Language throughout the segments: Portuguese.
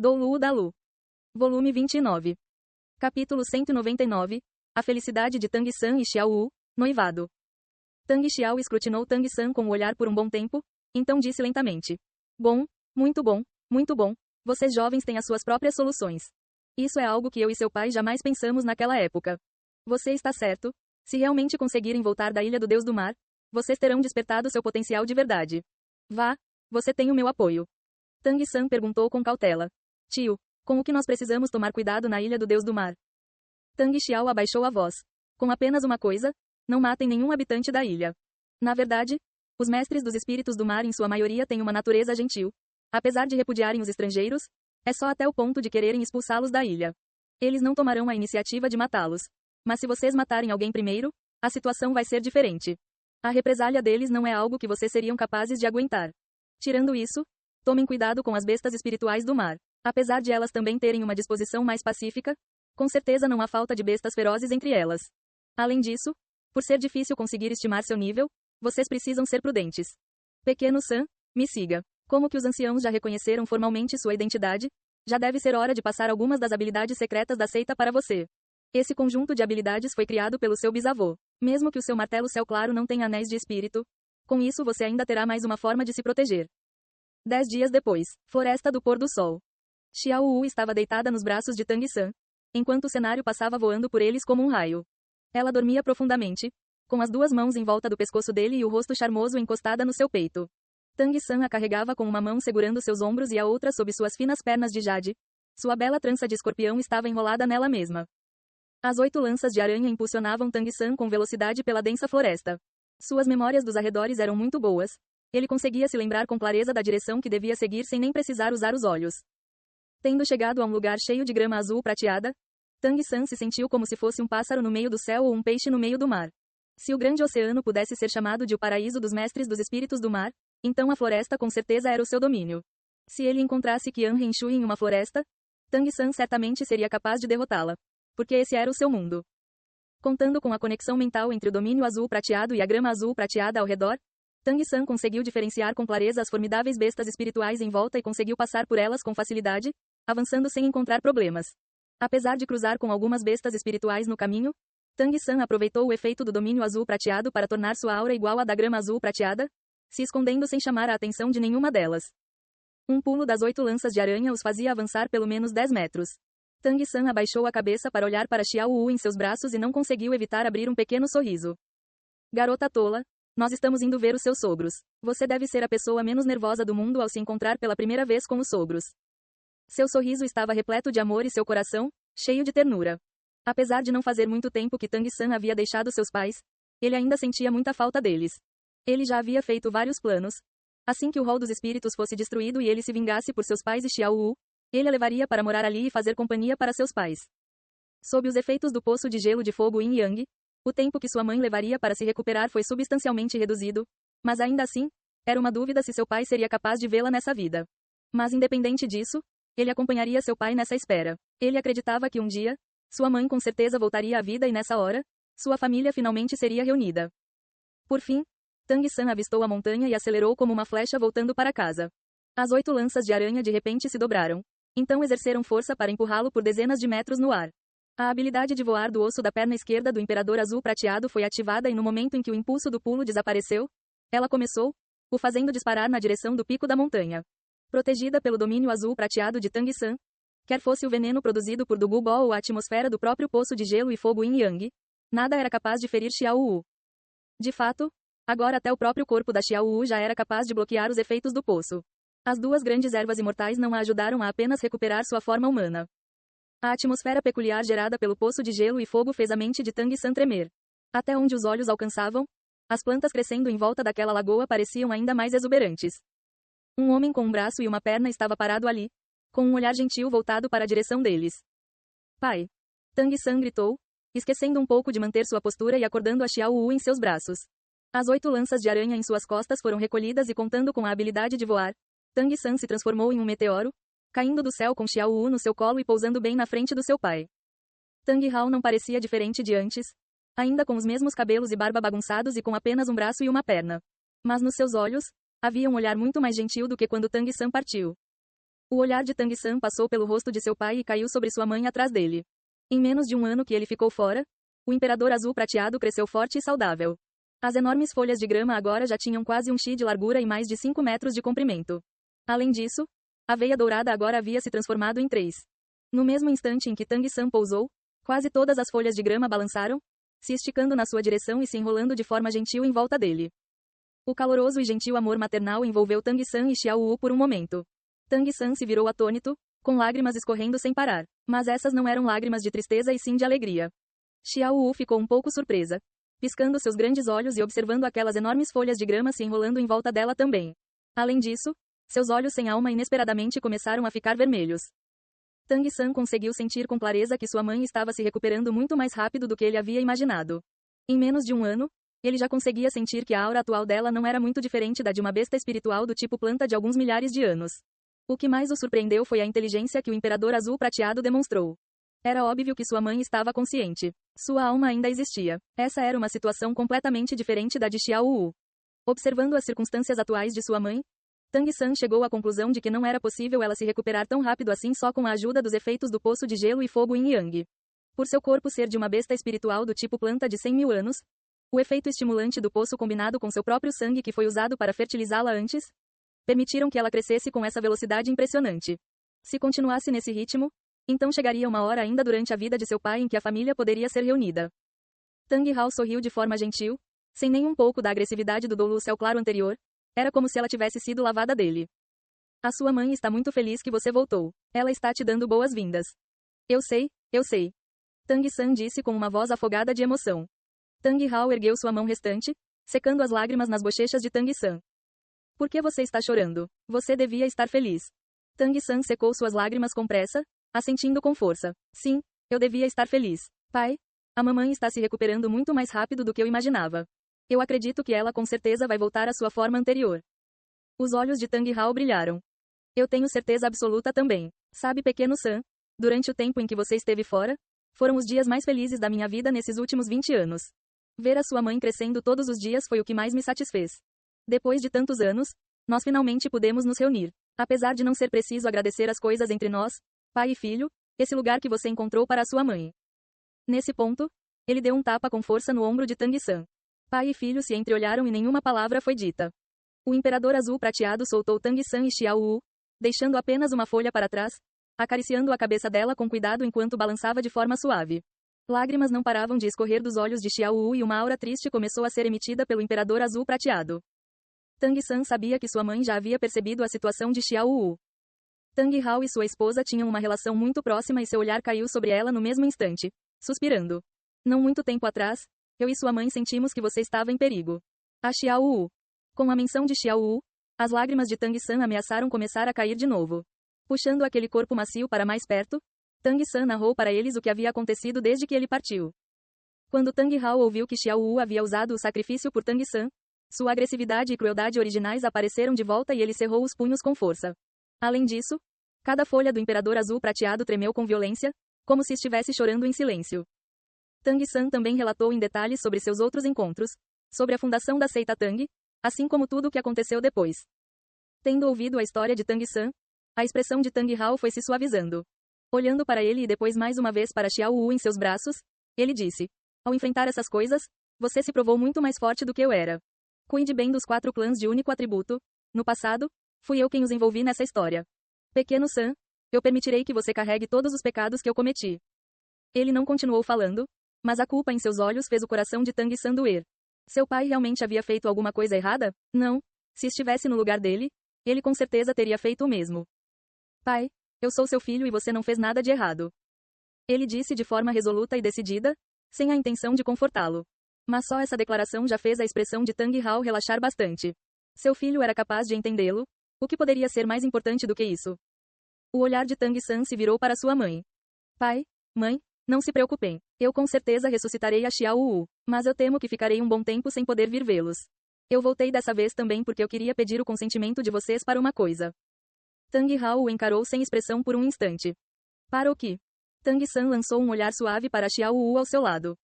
Do Lu da Lu. Volume 29. Capítulo 199. A felicidade de Tang San e Xiao Wu, noivado. Tang Xiao escrutinou Tang San com o olhar por um bom tempo, então disse lentamente. Bom, muito bom, muito bom. Vocês jovens têm as suas próprias soluções. Isso é algo que eu e seu pai jamais pensamos naquela época. Você está certo. Se realmente conseguirem voltar da Ilha do Deus do Mar, vocês terão despertado seu potencial de verdade. Vá, você tem o meu apoio. Tang San perguntou com cautela. Tio, com o que nós precisamos tomar cuidado na Ilha do Deus do Mar? Tang Xiao abaixou a voz. Com apenas uma coisa, não matem nenhum habitante da ilha. Na verdade, os mestres dos espíritos do mar em sua maioria têm uma natureza gentil. Apesar de repudiarem os estrangeiros, é só até o ponto de quererem expulsá-los da ilha. Eles não tomarão a iniciativa de matá-los. Mas se vocês matarem alguém primeiro, a situação vai ser diferente. A represália deles não é algo que vocês seriam capazes de aguentar. Tirando isso, tomem cuidado com as bestas espirituais do mar. Apesar de elas também terem uma disposição mais pacífica, com certeza não há falta de bestas ferozes entre elas. Além disso, por ser difícil conseguir estimar seu nível, vocês precisam ser prudentes. Pequeno San, me siga. Como que os anciãos já reconheceram formalmente sua identidade, já deve ser hora de passar algumas das habilidades secretas da seita para você. Esse conjunto de habilidades foi criado pelo seu bisavô. Mesmo que o seu martelo céu claro não tenha anéis de espírito, com isso você ainda terá mais uma forma de se proteger. 10 dias depois, Floresta do Pôr do Sol. Xiao Wu estava deitada nos braços de Tang San, enquanto o cenário passava voando por eles como um raio. Ela dormia profundamente, com as duas mãos em volta do pescoço dele e o rosto charmoso encostada no seu peito. Tang San a carregava com uma mão segurando seus ombros e a outra sob suas finas pernas de jade. Sua bela trança de escorpião estava enrolada nela mesma. As 8 lanças de aranha impulsionavam Tang San com velocidade pela densa floresta. Suas memórias dos arredores eram muito boas. Ele conseguia se lembrar com clareza da direção que devia seguir sem nem precisar usar os olhos. Tendo chegado a um lugar cheio de grama azul prateada, Tang San se sentiu como se fosse um pássaro no meio do céu ou um peixe no meio do mar. Se o grande oceano pudesse ser chamado de o paraíso dos mestres dos espíritos do mar, então a floresta com certeza era o seu domínio. Se ele encontrasse Qian Renshu em uma floresta, Tang San certamente seria capaz de derrotá-la. Porque esse era o seu mundo. Contando com a conexão mental entre o domínio azul prateado e a grama azul prateada ao redor, Tang San conseguiu diferenciar com clareza as formidáveis bestas espirituais em volta e conseguiu passar por elas com facilidade, avançando sem encontrar problemas. Apesar de cruzar com algumas bestas espirituais no caminho, Tang San aproveitou o efeito do domínio azul prateado para tornar sua aura igual à da grama azul prateada, se escondendo sem chamar a atenção de nenhuma delas. Um pulo das 8 lanças de aranha os fazia avançar pelo menos 10 metros. Tang San abaixou a cabeça para olhar para Xiao Wu em seus braços e não conseguiu evitar abrir um pequeno sorriso. Garota tola, nós estamos indo ver os seus sogros. Você deve ser a pessoa menos nervosa do mundo ao se encontrar pela primeira vez com os sogros. Seu sorriso estava repleto de amor e seu coração, cheio de ternura. Apesar de não fazer muito tempo que Tang San havia deixado seus pais, ele ainda sentia muita falta deles. Ele já havia feito vários planos. Assim que o rol dos espíritos fosse destruído e ele se vingasse por seus pais e Xiao Wu, ele a levaria para morar ali e fazer companhia para seus pais. Sob os efeitos do poço de gelo de fogo Yin Yang, o tempo que sua mãe levaria para se recuperar foi substancialmente reduzido, mas ainda assim, era uma dúvida se seu pai seria capaz de vê-la nessa vida. Mas independente disso, ele acompanharia seu pai nessa espera. Ele acreditava que um dia, sua mãe com certeza voltaria à vida e nessa hora, sua família finalmente seria reunida. Por fim, Tang San avistou a montanha e acelerou como uma flecha voltando para casa. As 8 lanças de aranha de repente se dobraram. Então exerceram força para empurrá-lo por dezenas de metros no ar. A habilidade de voar do osso da perna esquerda do Imperador Azul Prateado foi ativada e no momento em que o impulso do pulo desapareceu, ela começou, o fazendo disparar na direção do pico da montanha. Protegida pelo domínio azul prateado de Tang San, quer fosse o veneno produzido por Dugu Bo ou a atmosfera do próprio poço de gelo e fogo Yin Yang, nada era capaz de ferir Xiao Wu. De fato, agora até o próprio corpo da Xiao Wu já era capaz de bloquear os efeitos do poço. As 2 grandes ervas imortais não a ajudaram a apenas recuperar sua forma humana. A atmosfera peculiar gerada pelo poço de gelo e fogo fez a mente de Tang San tremer. Até onde os olhos alcançavam, as plantas crescendo em volta daquela lagoa pareciam ainda mais exuberantes. Um homem com um braço e uma perna estava parado ali, com um olhar gentil voltado para a direção deles. Pai! Tang San gritou, esquecendo um pouco de manter sua postura e acordando a Xiao Wu em seus braços. As 8 lanças de aranha em suas costas foram recolhidas e contando com a habilidade de voar, Tang San se transformou em um meteoro, caindo do céu com Xiao Wu no seu colo e pousando bem na frente do seu pai. Tang Hao não parecia diferente de antes, ainda com os mesmos cabelos e barba bagunçados e com apenas um braço e uma perna. Mas nos seus olhos, havia um olhar muito mais gentil do que quando Tang San partiu. O olhar de Tang San passou pelo rosto de seu pai e caiu sobre sua mãe atrás dele. Em menos de um ano que ele ficou fora, o imperador azul prateado cresceu forte e saudável. As enormes folhas de grama agora já tinham quase um xi de largura e mais de 5 metros de comprimento. Além disso, a veia dourada agora havia se transformado em 3. No mesmo instante em que Tang San pousou, quase todas as folhas de grama balançaram, se esticando na sua direção e se enrolando de forma gentil em volta dele. O caloroso e gentil amor maternal envolveu Tang San e Xiao Wu por um momento. Tang San se virou atônito, com lágrimas escorrendo sem parar. Mas essas não eram lágrimas de tristeza e sim de alegria. Xiao Wu ficou um pouco surpresa, piscando seus grandes olhos e observando aquelas enormes folhas de grama se enrolando em volta dela também. Além disso, seus olhos sem alma inesperadamente começaram a ficar vermelhos. Tang San conseguiu sentir com clareza que sua mãe estava se recuperando muito mais rápido do que ele havia imaginado. Em menos de um ano, ele já conseguia sentir que a aura atual dela não era muito diferente da de uma besta espiritual do tipo planta de alguns milhares de anos. O que mais o surpreendeu foi a inteligência que o Imperador Azul Prateado demonstrou. Era óbvio que sua mãe estava consciente. Sua alma ainda existia. Essa era uma situação completamente diferente da de Xiao Wu. Observando as circunstâncias atuais de sua mãe, Tang San chegou à conclusão de que não era possível ela se recuperar tão rápido assim só com a ajuda dos efeitos do poço de gelo e fogo Yin Yang. Por seu corpo ser de uma besta espiritual do tipo planta de 100.000 anos, o efeito estimulante do poço combinado com seu próprio sangue que foi usado para fertilizá-la antes, permitiram que ela crescesse com essa velocidade impressionante. Se continuasse nesse ritmo, então chegaria uma hora ainda durante a vida de seu pai em que a família poderia ser reunida. Tang Hao sorriu de forma gentil, sem nem um pouco da agressividade do Dolu Céu Claro anterior, era como se ela tivesse sido lavada dele. A sua mãe está muito feliz que você voltou. Ela está te dando boas-vindas. Eu sei, eu sei. Tang San disse com uma voz afogada de emoção. Tang Hao ergueu sua mão restante, secando as lágrimas nas bochechas de Tang San. Por que você está chorando? Você devia estar feliz. Tang San secou suas lágrimas com pressa, assentindo com força. Sim, eu devia estar feliz. Pai, a mamãe está se recuperando muito mais rápido do que eu imaginava. Eu acredito que ela com certeza vai voltar à sua forma anterior. Os olhos de Tang Hao brilharam. Eu tenho certeza absoluta também. Sabe, pequeno San, durante o tempo em que você esteve fora, foram os dias mais felizes da minha vida nesses últimos 20 anos. Ver a sua mãe crescendo todos os dias foi o que mais me satisfez. Depois de tantos anos, nós finalmente pudemos nos reunir. Apesar de não ser preciso agradecer as coisas entre nós, pai e filho, esse lugar que você encontrou para a sua mãe. Nesse ponto, ele deu um tapa com força no ombro de Tang San. Pai e filho se entreolharam e nenhuma palavra foi dita. O Imperador Azul Prateado soltou Tang San e Xiao Wu, deixando apenas uma folha para trás, acariciando a cabeça dela com cuidado enquanto balançava de forma suave. Lágrimas não paravam de escorrer dos olhos de Xiao Wu e uma aura triste começou a ser emitida pelo Imperador Azul Prateado. Tang San sabia que sua mãe já havia percebido a situação de Xiao Wu. Tang Hao e sua esposa tinham uma relação muito próxima e seu olhar caiu sobre ela no mesmo instante, suspirando. Não muito tempo atrás, eu e sua mãe sentimos que você estava em perigo. A Xiao Wu. Com a menção de Xiao Wu, as lágrimas de Tang San ameaçaram começar a cair de novo. Puxando aquele corpo macio para mais perto, Tang San narrou para eles o que havia acontecido desde que ele partiu. Quando Tang Hao ouviu que Xiao Wu havia usado o sacrifício por Tang San, sua agressividade e crueldade originais apareceram de volta e ele cerrou os punhos com força. Além disso, cada folha do Imperador Azul Prateado tremeu com violência, como se estivesse chorando em silêncio. Tang San também relatou em detalhes sobre seus outros encontros, sobre a fundação da seita Tang, assim como tudo o que aconteceu depois. Tendo ouvido a história de Tang San, a expressão de Tang Hao foi se suavizando. Olhando para ele e depois mais uma vez para Xiao Wu em seus braços, ele disse: ao enfrentar essas coisas, você se provou muito mais forte do que eu era. Cuide bem dos 4 clãs de único atributo. No passado, fui eu quem os envolvi nessa história. Pequeno San, eu permitirei que você carregue todos os pecados que eu cometi. Ele não continuou falando, mas a culpa em seus olhos fez o coração de Tang San doer. Seu pai realmente havia feito alguma coisa errada? Não. Se estivesse no lugar dele, ele com certeza teria feito o mesmo. Pai, eu sou seu filho e você não fez nada de errado. Ele disse de forma resoluta e decidida, sem a intenção de confortá-lo. Mas só essa declaração já fez a expressão de Tang Hao relaxar bastante. Seu filho era capaz de entendê-lo. O que poderia ser mais importante do que isso? O olhar de Tang San se virou para sua mãe. Pai, mãe, não se preocupem. Eu com certeza ressuscitarei a Xiao Wu, mas eu temo que ficarei um bom tempo sem poder vir vê-los. Eu voltei dessa vez também porque eu queria pedir o consentimento de vocês para uma coisa. Tang Hao o encarou sem expressão por um instante. Para o que? Tang San lançou um olhar suave para Xiao Wu ao seu lado.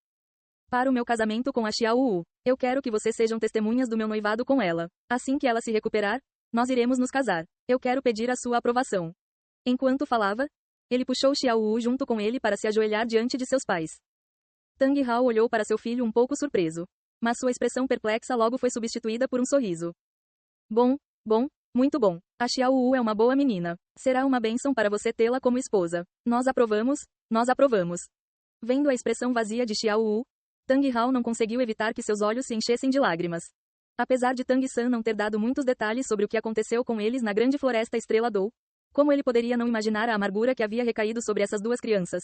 Para o meu casamento com a Xiao Wu, eu quero que vocês sejam testemunhas do meu noivado com ela. Assim que ela se recuperar, nós iremos nos casar. Eu quero pedir a sua aprovação. Enquanto falava, ele puxou Xiao Wu junto com ele para se ajoelhar diante de seus pais. Tang Hao olhou para seu filho um pouco surpreso, mas sua expressão perplexa logo foi substituída por um sorriso. Bom, muito bom. A Xiao Wu é uma boa menina. Será uma bênção para você tê-la como esposa. Nós aprovamos, nós aprovamos. Vendo a expressão vazia de Xiao Wu, Tang Hao não conseguiu evitar que seus olhos se enchessem de lágrimas. Apesar de Tang San não ter dado muitos detalhes sobre o que aconteceu com eles na grande floresta Estrela Dou, como ele poderia não imaginar a amargura que havia recaído sobre essas duas crianças?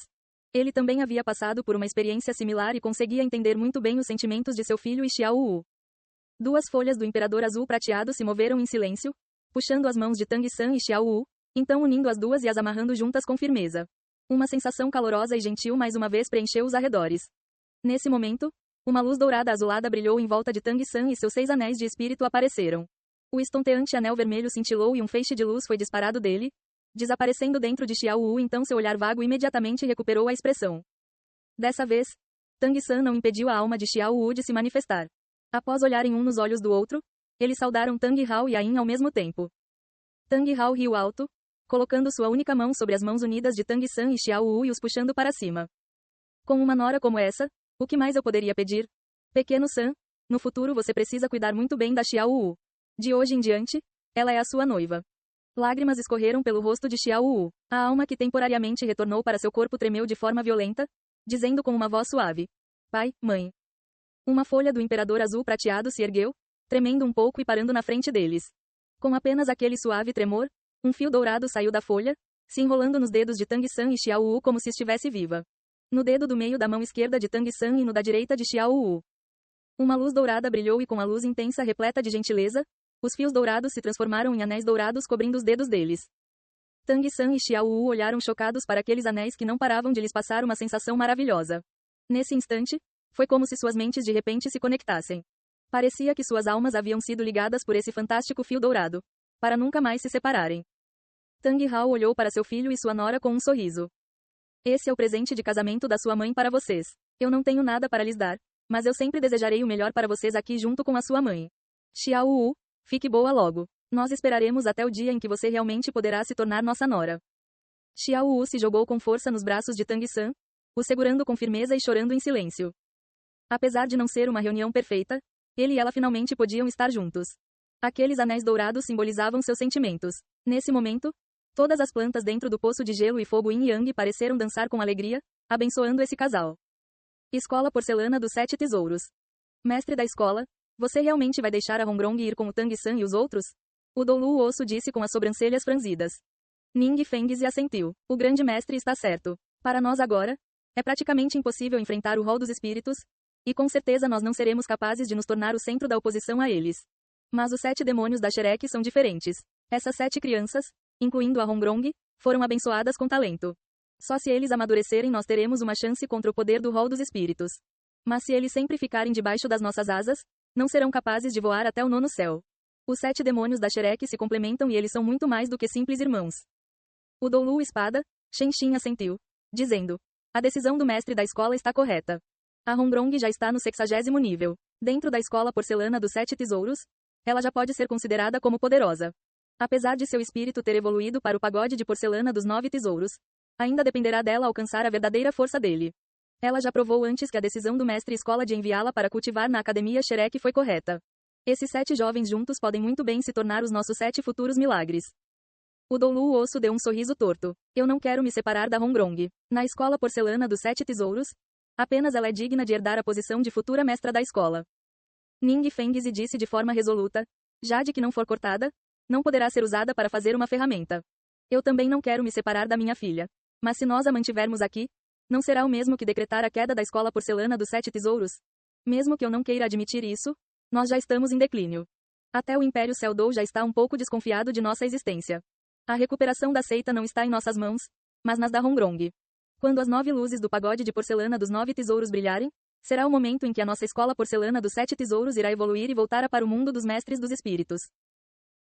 Ele também havia passado por uma experiência similar e conseguia entender muito bem os sentimentos de seu filho e Xiao Wu. Duas folhas do Imperador Azul Prateado se moveram em silêncio, puxando as mãos de Tang San e Xiao Wu, então unindo as duas e as amarrando juntas com firmeza. Uma sensação calorosa e gentil mais uma vez preencheu os arredores. Nesse momento, uma luz dourada azulada brilhou em volta de Tang San e seus 6 anéis de espírito apareceram. O estonteante anel vermelho cintilou e um feixe de luz foi disparado dele, desaparecendo dentro de Xiao Wu. Então seu olhar vago imediatamente recuperou a expressão. Dessa vez, Tang San não impediu a alma de Xiao Wu de se manifestar. Após olharem um nos olhos do outro, eles saudaram Tang Hao e Ain ao mesmo tempo. Tang Hao riu alto, colocando sua única mão sobre as mãos unidas de Tang San e Xiao Wu e os puxando para cima. Com uma nora como essa, o que mais eu poderia pedir? Pequeno San, no futuro você precisa cuidar muito bem da Xiao Wu. De hoje em diante, ela é a sua noiva. Lágrimas escorreram pelo rosto de Xiao Wu. A alma que temporariamente retornou para seu corpo tremeu de forma violenta, dizendo com uma voz suave: Pai, mãe. Uma folha do Imperador Azul Prateado se ergueu, tremendo um pouco e parando na frente deles. Com apenas aquele suave tremor, um fio dourado saiu da folha, se enrolando nos dedos de Tang San e Xiao Wu como se estivesse viva. No dedo do meio da mão esquerda de Tang San e no da direita de Xiao Wu. Uma luz dourada brilhou e com a luz intensa repleta de gentileza, os fios dourados se transformaram em anéis dourados cobrindo os dedos deles. Tang San e Xiao Wu olharam chocados para aqueles anéis que não paravam de lhes passar uma sensação maravilhosa. Nesse instante, foi como se suas mentes de repente se conectassem. Parecia que suas almas haviam sido ligadas por esse fantástico fio dourado, para nunca mais se separarem. Tang Hao olhou para seu filho e sua nora com um sorriso. Esse é o presente de casamento da sua mãe para vocês. Eu não tenho nada para lhes dar, mas eu sempre desejarei o melhor para vocês aqui junto com a sua mãe. Xiao Wu, fique boa logo. Nós esperaremos até o dia em que você realmente poderá se tornar nossa nora. Xiao Wu se jogou com força nos braços de Tang San, o segurando com firmeza e chorando em silêncio. Apesar de não ser uma reunião perfeita, ele e ela finalmente podiam estar juntos. Aqueles anéis dourados simbolizavam seus sentimentos. Nesse momento, todas as plantas dentro do poço de gelo e fogo Yin Yang pareceram dançar com alegria, abençoando esse casal. Escola Porcelana dos 7 Tesouros. Mestre da escola, você realmente vai deixar a Hongrong ir com o Tang San e os outros? O Doulu Osso disse com as sobrancelhas franzidas. Ning Fengzi assentiu. O grande mestre está certo. Para nós agora, é praticamente impossível enfrentar o rol dos espíritos, e com certeza nós não seremos capazes de nos tornar o centro da oposição a eles. Mas os 7 demônios da Shrek são diferentes. Essas 7 crianças, incluindo a Hongrong, foram abençoadas com talento. Só se eles amadurecerem nós teremos uma chance contra o poder do rol dos espíritos. Mas se eles sempre ficarem debaixo das nossas asas, não serão capazes de voar até o 9º céu. Os 7 demônios da Shrek se complementam e eles são muito mais do que simples irmãos. O Doulu Espada, Shen assentiu, dizendo: a decisão do mestre da escola está correta. A Hongrong já está no 60º nível. Dentro da escola porcelana dos 7 tesouros, ela já pode ser considerada como poderosa. Apesar de seu espírito ter evoluído para o pagode de porcelana dos 9 tesouros, ainda dependerá dela alcançar a verdadeira força dele. Ela já provou antes que a decisão do mestre escola de enviá-la para cultivar na Academia Shrek foi correta. Esses 7 jovens juntos podem muito bem se tornar os nossos 7 futuros milagres. O Doulu Osso deu um sorriso torto. Eu não quero me separar da Hongrong. Na escola porcelana dos 7 tesouros, apenas ela é digna de herdar a posição de futura mestra da escola. Ning Fengzi disse de forma resoluta: Jade que não for cortada, não poderá ser usada para fazer uma ferramenta. Eu também não quero me separar da minha filha. Mas se nós a mantivermos aqui, não será o mesmo que decretar a queda da escola porcelana dos 7 tesouros? Mesmo que eu não queira admitir isso, nós já estamos em declínio. Até o Império Seldou já está um pouco desconfiado de nossa existência. A recuperação da seita não está em nossas mãos, mas nas da Hongrong. Quando as 9 luzes do pagode de porcelana dos 9 tesouros brilharem, será o momento em que a nossa escola porcelana dos 7 tesouros irá evoluir e voltar para o mundo dos mestres dos espíritos.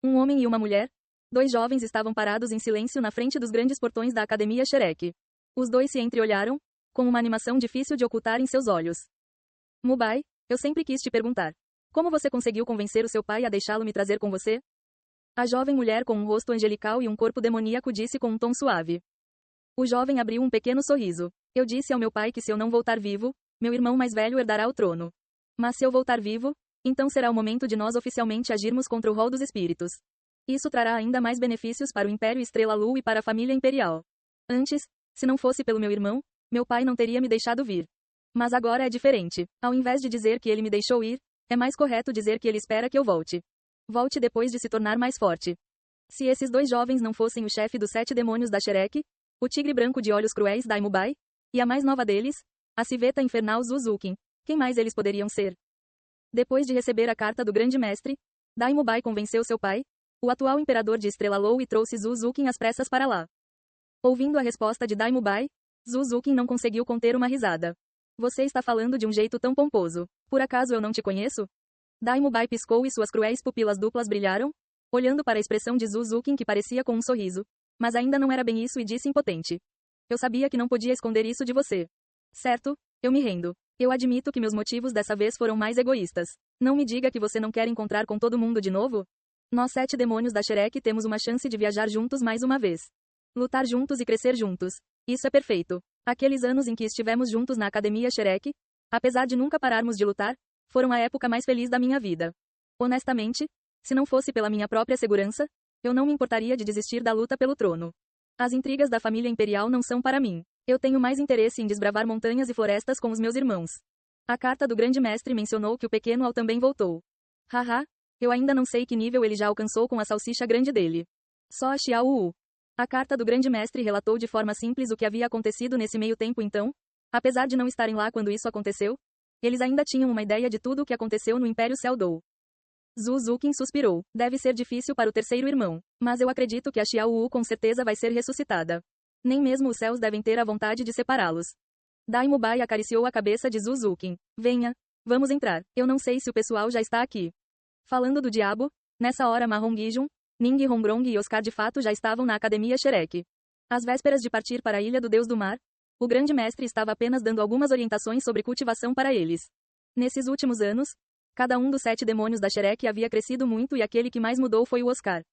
Um homem e uma mulher, 2 jovens estavam parados em silêncio na frente dos grandes portões da Academia Shrek. Os 2 se entreolharam, com uma animação difícil de ocultar em seus olhos. Mubai, eu sempre quis te perguntar. Como você conseguiu convencer o seu pai a deixá-lo me trazer com você? A jovem mulher com um rosto angelical e um corpo demoníaco disse com um tom suave. O jovem abriu um pequeno sorriso. Eu disse ao meu pai que se eu não voltar vivo, meu irmão mais velho herdará o trono. Mas se eu voltar vivo, então será o momento de nós oficialmente agirmos contra o rol dos espíritos. Isso trará ainda mais benefícios para o Império Estrela-Lu e para a família imperial. Antes, se não fosse pelo meu irmão, meu pai não teria me deixado vir. Mas agora é diferente. Ao invés de dizer que ele me deixou ir, é mais correto dizer que ele espera que eu volte. Volte depois de se tornar mais forte. Se esses dois jovens não fossem o chefe dos 7 demônios da Shrek, o tigre branco de olhos cruéis Daimubai, e a mais nova deles, a civeta infernal Zuzukin, quem mais eles poderiam ser? Depois de receber a carta do grande mestre, Daimubai convenceu seu pai, o atual imperador de Estrela-Lou, e trouxe Zuzukin às pressas para lá. Ouvindo a resposta de Daimubai, Zuzukin não conseguiu conter uma risada. Você está falando de um jeito tão pomposo. Por acaso eu não te conheço? Daimubai piscou e suas cruéis pupilas duplas brilharam, olhando para a expressão de Zuzukin que parecia com um sorriso. Mas ainda não era bem isso e disse impotente. Eu sabia que não podia esconder isso de você. Certo, eu me rendo. Eu admito que meus motivos dessa vez foram mais egoístas. Não me diga que você não quer encontrar com todo mundo de novo? Nós 7 demônios da Shrek temos uma chance de viajar juntos mais uma vez. Lutar juntos e crescer juntos. Isso é perfeito. Aqueles anos em que estivemos juntos na Academia Shrek, apesar de nunca pararmos de lutar, foram a época mais feliz da minha vida. Honestamente, se não fosse pela minha própria segurança, eu não me importaria de desistir da luta pelo trono. As intrigas da família imperial não são para mim. Eu tenho mais interesse em desbravar montanhas e florestas com os meus irmãos. A carta do grande mestre mencionou que o pequeno Al também voltou. Haha, eu ainda não sei que nível ele já alcançou com a salsicha grande dele. Só a Xiao Wu. A carta do grande mestre relatou de forma simples o que havia acontecido nesse meio tempo então, apesar de não estarem lá quando isso aconteceu, eles ainda tinham uma ideia de tudo o que aconteceu no Império Seldou. Zuzukin suspirou. Deve ser difícil para o terceiro irmão, mas eu acredito que a Xiao Wu com certeza vai ser ressuscitada. Nem mesmo os céus devem ter a vontade de separá-los. Daimubai acariciou a cabeça de Zuzukin. Venha, vamos entrar. Eu não sei se o pessoal já está aqui. Falando do diabo, nessa hora Mahon Gijun, Ning Hongrong e Oscar de fato já estavam na Academia Shrek. Às vésperas de partir para a Ilha do Deus do Mar, o grande mestre estava apenas dando algumas orientações sobre cultivação para eles. Nesses últimos anos, cada um dos 7 demônios da Shrek havia crescido muito e aquele que mais mudou foi o Oscar.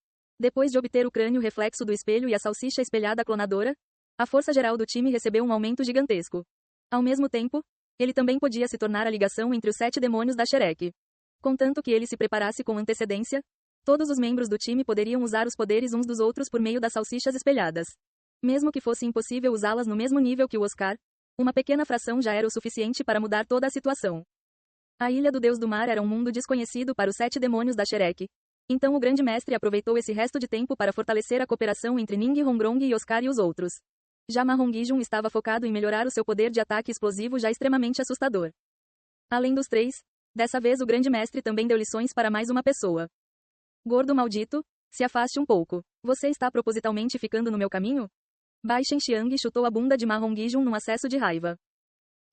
Depois de obter o crânio reflexo do espelho e a salsicha espelhada clonadora, a força geral do time recebeu um aumento gigantesco. Ao mesmo tempo, ele também podia se tornar a ligação entre os 7 demônios da Shrek. Contanto que ele se preparasse com antecedência, todos os membros do time poderiam usar os poderes uns dos outros por meio das salsichas espelhadas. Mesmo que fosse impossível usá-las no mesmo nível que o Oscar, uma pequena fração já era o suficiente para mudar toda a situação. A Ilha do Deus do Mar era um mundo desconhecido para os 7 demônios da Shrek. Então o grande mestre aproveitou esse resto de tempo para fortalecer a cooperação entre Ning Hongrong e Oscar e os outros. Já Mahon Gijun estava focado em melhorar o seu poder de ataque explosivo já extremamente assustador. Além dos 3, dessa vez o grande mestre também deu lições para mais uma pessoa. Gordo maldito, se afaste um pouco. Você está propositalmente ficando no meu caminho? Bai Shenxiang chutou a bunda de Mahon Gijun num acesso de raiva.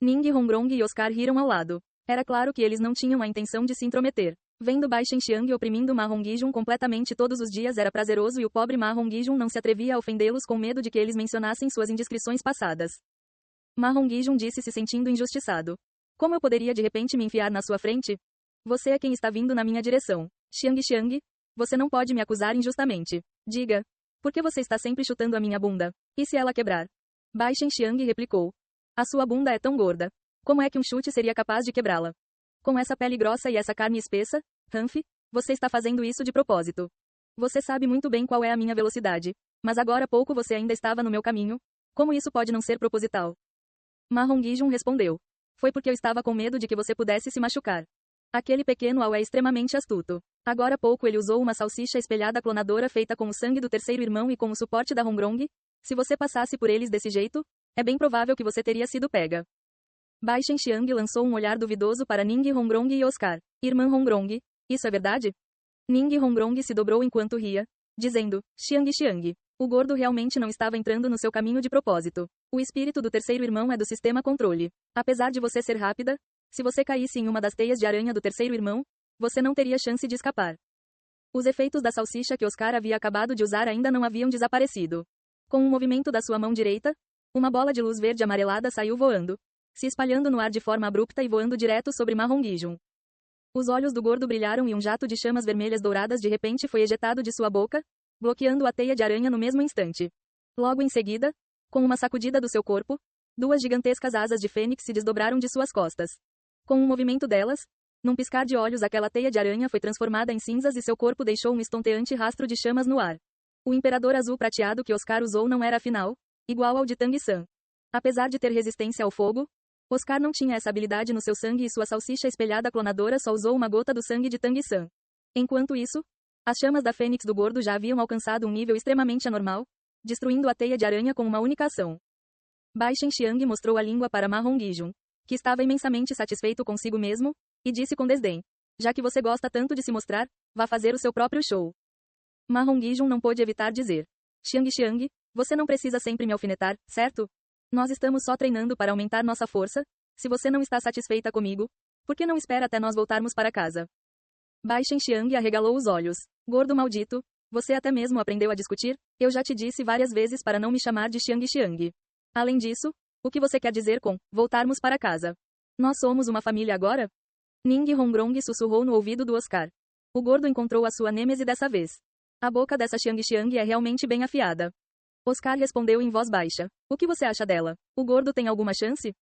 Ning Hongrong e Oscar riram ao lado. Era claro que eles não tinham a intenção de se intrometer. Vendo Bai Shenxiang oprimindo Mahon Gijun completamente todos os dias era prazeroso e o pobre Mahon Gijun não se atrevia a ofendê-los com medo de que eles mencionassem suas indiscrições passadas. Mahon Gijun disse se sentindo injustiçado. Como eu poderia de repente me enfiar na sua frente? Você é quem está vindo na minha direção. Xiang, você não pode me acusar injustamente. Diga. Por que você está sempre chutando a minha bunda? E se ela quebrar? Bai Shenxiang replicou. A sua bunda é tão gorda. Como é que um chute seria capaz de quebrá-la? Com essa pele grossa e essa carne espessa, Hanf, você está fazendo isso de propósito. Você sabe muito bem qual é a minha velocidade. Mas agora há pouco você ainda estava no meu caminho. Como isso pode não ser proposital? Mahon Gijun respondeu. Foi porque eu estava com medo de que você pudesse se machucar. Aquele pequeno Al é extremamente astuto. Agora há pouco ele usou uma salsicha espelhada clonadora feita com o sangue do terceiro irmão e com o suporte da Hongrong. Se você passasse por eles desse jeito, é bem provável que você teria sido pega. Bai Shenxiang lançou um olhar duvidoso para Ning Hongrong e Oscar. Irmã Hongrong, isso é verdade? Ning Hongrong se dobrou enquanto ria, dizendo, Xiang. O gordo realmente não estava entrando no seu caminho de propósito. O espírito do terceiro irmão é do sistema controle. Apesar de você ser rápida, se você caísse em uma das teias de aranha do terceiro irmão, você não teria chance de escapar. Os efeitos da salsicha que Oscar havia acabado de usar ainda não haviam desaparecido. Com um movimento da sua mão direita, uma bola de luz verde amarelada saiu voando, se espalhando no ar de forma abrupta e voando direto sobre Mahon Gijun. Os olhos do gordo brilharam e um jato de chamas vermelhas douradas de repente foi ejetado de sua boca, bloqueando a teia de aranha no mesmo instante. Logo em seguida, com uma sacudida do seu corpo, duas gigantescas asas de fênix se desdobraram de suas costas. Com um movimento delas, num piscar de olhos aquela teia de aranha foi transformada em cinzas e seu corpo deixou um estonteante rastro de chamas no ar. O imperador azul prateado que Oscar usou não era afinal igual ao de Tang-san. Apesar de ter resistência ao fogo, Oscar não tinha essa habilidade no seu sangue e sua salsicha espelhada clonadora só usou uma gota do sangue de Tang-san. Enquanto isso, as chamas da fênix do gordo já haviam alcançado um nível extremamente anormal, destruindo a teia de aranha com uma única ação. Bai Shenxiang mostrou a língua para Ma Hongijun, que estava imensamente satisfeito consigo mesmo, e disse com desdém: já que você gosta tanto de se mostrar, vá fazer o seu próprio show. Ma Hongijun não pôde evitar dizer: Xiang, você não precisa sempre me alfinetar, certo? Nós estamos só treinando para aumentar nossa força. Se você não está satisfeita comigo, por que não espera até nós voltarmos para casa? Bai Shenxiang arregalou os olhos. Gordo maldito, você até mesmo aprendeu a discutir? Eu já te disse várias vezes para não me chamar de Xiang. Além disso, o que você quer dizer com voltarmos para casa? Nós somos uma família agora? Ning Hongrong sussurrou no ouvido do Oscar. O gordo encontrou a sua nêmese dessa vez. A boca dessa Xiang é realmente bem afiada. Oscar respondeu em voz baixa. O que você acha dela? O gordo tem alguma chance?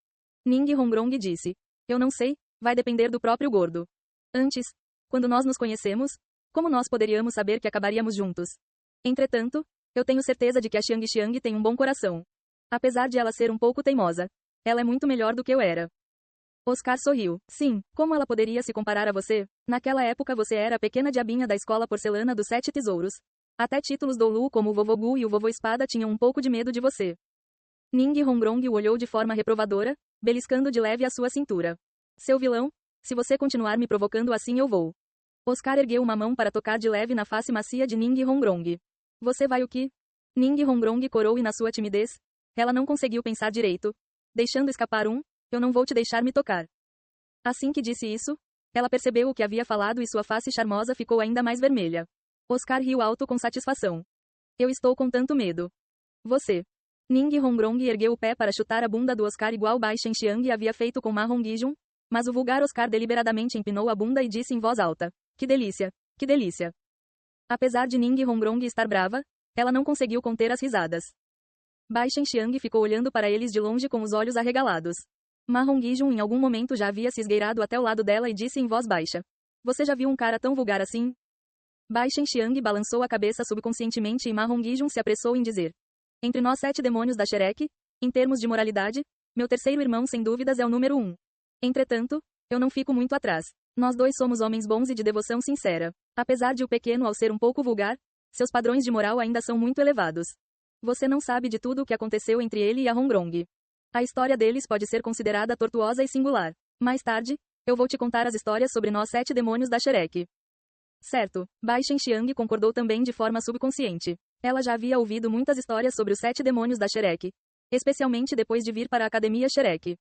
Ning Hongrong disse. Eu não sei, vai depender do próprio gordo. Antes, quando nós nos conhecemos, como nós poderíamos saber que acabaríamos juntos? Entretanto, eu tenho certeza de que a Xiang tem um bom coração. Apesar de ela ser um pouco teimosa, ela é muito melhor do que eu era. Oscar sorriu. Sim, como ela poderia se comparar a você? Naquela época você era a pequena diabinha da escola porcelana dos 7 tesouros. Até títulos Doulu como o Vovô Gu e o Vovô Espada tinham um pouco de medo de você. Ning Hongrong o olhou de forma reprovadora, beliscando de leve a sua cintura. Seu vilão, se você continuar me provocando assim eu vou. Oscar ergueu uma mão para tocar de leve na face macia de Ning Hongrong. Você vai o quê? Ning Hongrong corou e na sua timidez, ela não conseguiu pensar direito, deixando escapar eu não vou te deixar me tocar. Assim que disse isso, ela percebeu o que havia falado e sua face charmosa ficou ainda mais vermelha. Oscar riu alto com satisfação. Eu estou com tanto medo. Você. Ning Hongrong ergueu o pé para chutar a bunda do Oscar igual Bai Shenxiang havia feito com Ma Hongijun, mas o vulgar Oscar deliberadamente empinou a bunda e disse em voz alta: que delícia, que delícia. Apesar de Ning Hongrong estar brava, ela não conseguiu conter as risadas. Bai Shenxiang ficou olhando para eles de longe com os olhos arregalados. Ma Hongijun em algum momento já havia se esgueirado até o lado dela e disse em voz baixa: você já viu um cara tão vulgar assim? Bai Shenxiang balançou a cabeça subconscientemente e Ma Hongijun se apressou em dizer: entre nós 7 demônios da Shrek, em termos de moralidade, meu terceiro irmão sem dúvidas é o número 1. Entretanto, eu não fico muito atrás. Nós dois somos homens bons e de devoção sincera. Apesar de o pequeno ao ser um pouco vulgar, seus padrões de moral ainda são muito elevados. Você não sabe de tudo o que aconteceu entre ele e a Hongrong. A história deles pode ser considerada tortuosa e singular. Mais tarde, eu vou te contar as histórias sobre nós 7 demônios da Shrek. Certo, Bai Shenxiang concordou também de forma subconsciente. Ela já havia ouvido muitas histórias sobre os 7 demônios da Shrek, especialmente depois de vir para a Academia Shrek.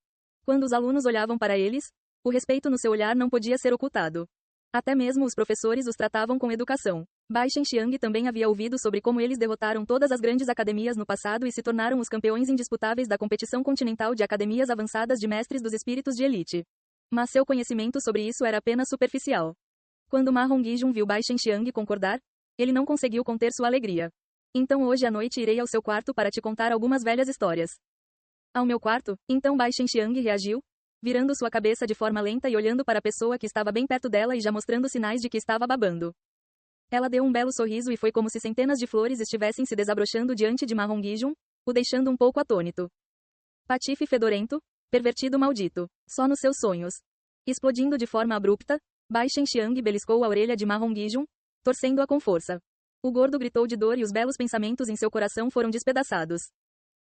Quando os alunos olhavam para eles, o respeito no seu olhar não podia ser ocultado. Até mesmo os professores os tratavam com educação. Bai Shenxiang também havia ouvido sobre como eles derrotaram todas as grandes academias no passado e se tornaram os campeões indisputáveis da competição continental de academias avançadas de mestres dos espíritos de elite. Mas seu conhecimento sobre isso era apenas superficial. Quando Ma Hongijun viu Bai Shenxiang concordar, ele não conseguiu conter sua alegria. Então hoje à noite irei ao seu quarto para te contar algumas velhas histórias. Ao meu quarto? Então Bai Shenxiang reagiu, virando sua cabeça de forma lenta e olhando para a pessoa que estava bem perto dela e já mostrando sinais de que estava babando. Ela deu um belo sorriso e foi como se centenas de flores estivessem se desabrochando diante de Ma Hongijun, o deixando um pouco atônito. Patife fedorento, pervertido maldito, só nos seus sonhos. Explodindo de forma abrupta, Bai Shenxiang beliscou a orelha de Ma Hongijun, torcendo-a com força. O gordo gritou de dor e os belos pensamentos em seu coração foram despedaçados.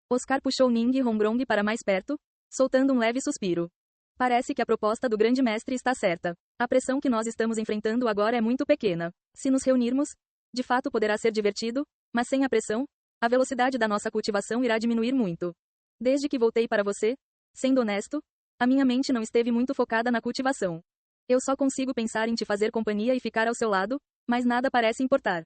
Oscar puxou Ning Hongrong para mais perto, soltando um leve suspiro. Parece que a proposta do grande mestre está certa. A pressão que nós estamos enfrentando agora é muito pequena. Se nos reunirmos, de fato poderá ser divertido, mas sem a pressão, a velocidade da nossa cultivação irá diminuir muito. Desde que voltei para você, sendo honesto, a minha mente não esteve muito focada na cultivação. Eu só consigo pensar em te fazer companhia e ficar ao seu lado, mas nada parece importar.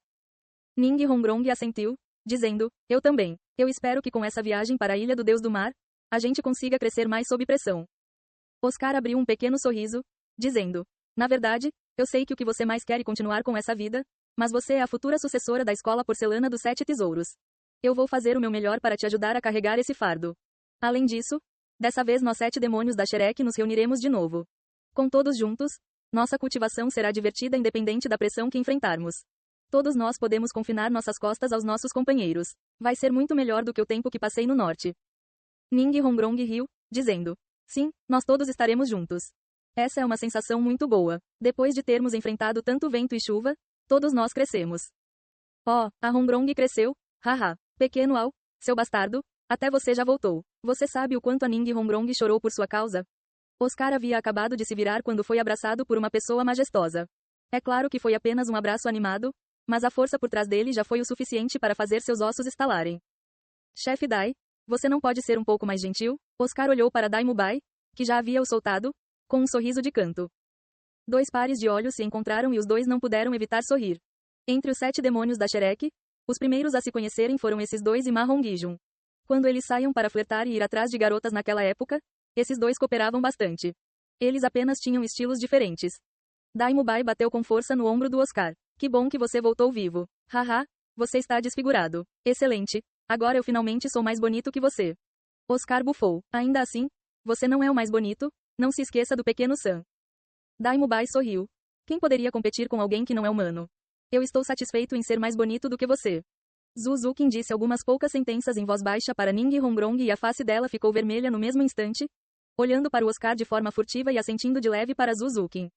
Ning Hongrong assentiu, dizendo: eu também. Eu espero que com essa viagem para a Ilha do Deus do Mar, a gente consiga crescer mais sob pressão. Oscar abriu um pequeno sorriso, dizendo: Na verdade, eu sei que o que você mais quer é continuar com essa vida, mas você é a futura sucessora da escola porcelana dos 7 tesouros. Eu vou fazer o meu melhor para te ajudar a carregar esse fardo. Além disso, dessa vez nós 7 demônios da Shrek nos reuniremos de novo. Com todos juntos, nossa cultivação será divertida independente da pressão que enfrentarmos. Todos nós podemos confinar nossas costas aos nossos companheiros. Vai ser muito melhor do que o tempo que passei no norte. Ning Rongrong riu, dizendo: sim, nós todos estaremos juntos. Essa é uma sensação muito boa. Depois de termos enfrentado tanto vento e chuva, todos nós crescemos. Oh, a Rongrong cresceu, haha. Pequeno Al, seu bastardo, até você já voltou. Você sabe o quanto a Ning Rongrong chorou por sua causa? Oscar havia acabado de se virar quando foi abraçado por uma pessoa majestosa. É claro que foi apenas um abraço animado, mas a força por trás dele já foi o suficiente para fazer seus ossos estalarem. Chefe Dai, você não pode ser um pouco mais gentil? Oscar olhou para Dai Mubai, que já havia o soltado, com um sorriso de canto. 2 pares de olhos se encontraram e os dois não puderam evitar sorrir. Entre os 7 demônios da Shrek, os primeiros a se conhecerem foram esses dois e Ma Hong-jun. Quando eles saiam para flertar e ir atrás de garotas naquela época, esses dois cooperavam bastante. Eles apenas tinham estilos diferentes. Dai Mubai bateu com força no ombro do Oscar. Que bom que você voltou vivo. Haha, você está desfigurado. Excelente. Agora eu finalmente sou mais bonito que você. Oscar bufou. Ainda assim, você não é o mais bonito, não se esqueça do pequeno Sam. Dai Mubai sorriu. Quem poderia competir com alguém que não é humano? Eu estou satisfeito em ser mais bonito do que você. Zhu Zuqin disse algumas poucas sentenças em voz baixa para Ning Rongrong e a face dela ficou vermelha no mesmo instante, olhando para o Oscar de forma furtiva e assentindo de leve para Zhu Zuqin.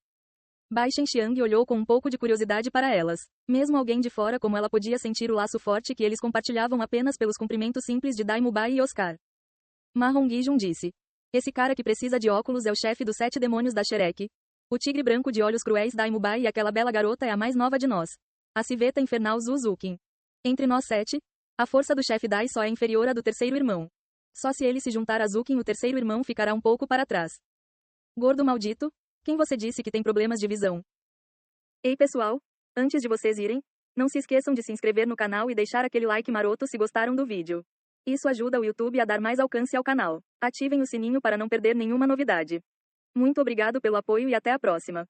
Bai Shenxiang olhou com um pouco de curiosidade para elas. Mesmo alguém de fora como ela podia sentir o laço forte que eles compartilhavam apenas pelos cumprimentos simples de Dai Mubai e Oscar. Ma Hong-jun disse. Esse cara que precisa de óculos é o chefe dos 7 demônios da Shrek. O tigre branco de olhos cruéis Dai Mubai e aquela bela garota é a mais nova de nós. A civeta infernal Zhu Zuqin. Entre nós 7, a força do chefe Dai só é inferior à do terceiro irmão. Só se ele se juntar a Zuqin o terceiro irmão ficará um pouco para trás. Gordo maldito, quem você disse que tem problemas de visão? Ei pessoal, antes de vocês irem, não se esqueçam de se inscrever no canal e deixar aquele like maroto se gostaram do vídeo. Isso ajuda o YouTube a dar mais alcance ao canal. Ativem o sininho para não perder nenhuma novidade. Muito obrigado pelo apoio e até a próxima.